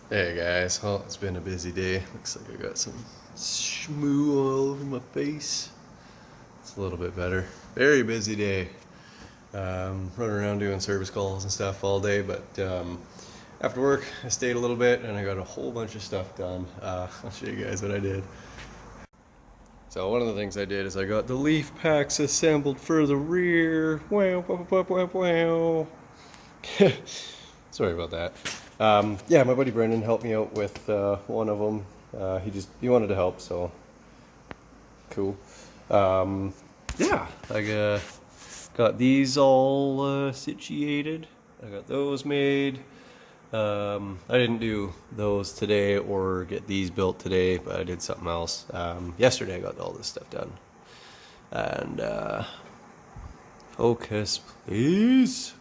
Hey guys, well, it's been a busy day. Looks like I got some schmoo all over my face. It's a little bit better. Very busy day. Running around doing service calls and stuff all day, but after work I stayed a little bit and I got a whole bunch of stuff done. I'll show you guys what I did. So one of the things I did is I got the leaf packs assembled for the rear. Wow, wow, wow, wow, wow. Sorry about that. Yeah, my buddy Brendan helped me out with one of them. He wanted to help, so cool. Yeah, I got these all situated. I got those made. I didn't do those today or get these built today, but I did something else. Yesterday I got all this stuff done. And focus, please.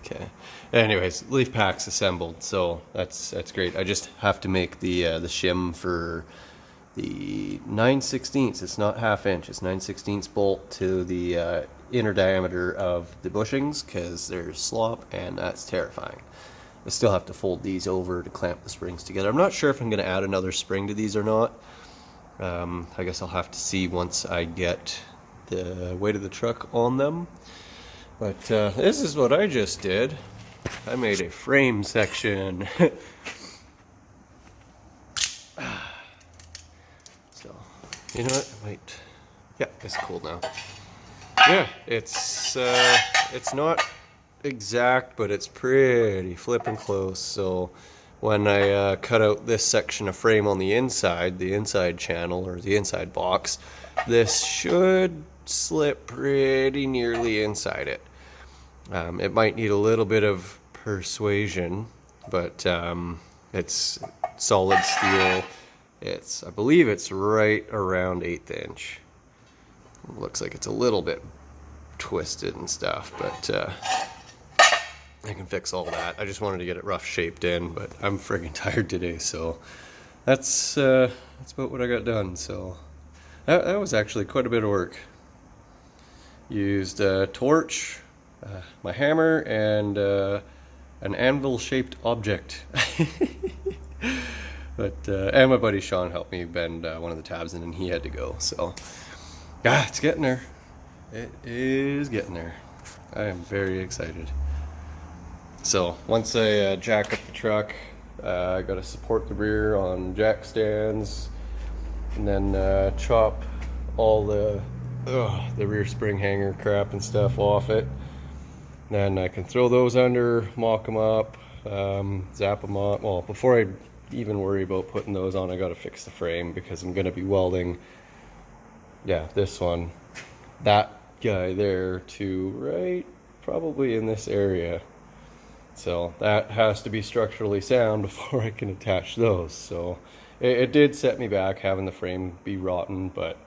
Okay. Anyways, leaf packs assembled, so that's great. I just have to make the shim for the 9/16. It's not ½ inch. It's 9/16 bolt to the inner diameter of the bushings because there's slop, and that's terrifying. I still have to fold these over to clamp the springs together. I'm not sure if I'm going to add another spring to these or not. I guess I'll have to see once I get the weight of the truck on them. But this is what I just did. I made a frame section. So, you know what? I might. Yeah, it's cool now. Yeah, it's not exact, but it's pretty flippin' close. So when I cut out this section of frame on the inside channel or the inside box, this should slip pretty nearly inside it. It might need a little bit of persuasion, but it's solid steel. I believe it's right around 1/8 inch. It looks like it's a little bit twisted and stuff, but I can fix all that. I just wanted to get it rough shaped in, but I'm friggin' tired today, so that's about what I got done. So that was actually quite a bit of work. Used a torch, my hammer, and an anvil-shaped object. But and my buddy Sean helped me bend one of the tabs in, and he had to go. So it's getting there. It is getting there. I am very excited. So once I jack up the truck, I got to support the rear on jack stands, and then chop all the rear spring hanger crap and stuff off it. Then I can throw those under, mock them up, zap them up. Well, before I even worry about putting those on, I got to fix the frame because I'm going to be welding, this one, that guy there to right probably in this area. So that has to be structurally sound before I can attach those. So it did set me back having the frame be rotten, but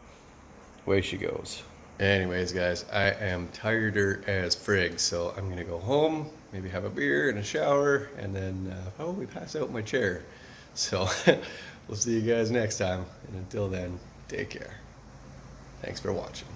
away she goes. Anyways, guys, I am tireder as frig, so I'm gonna go home, maybe have a beer and a shower, and then probably pass out in my chair. So we'll see you guys next time, and until then, take care. Thanks for watching.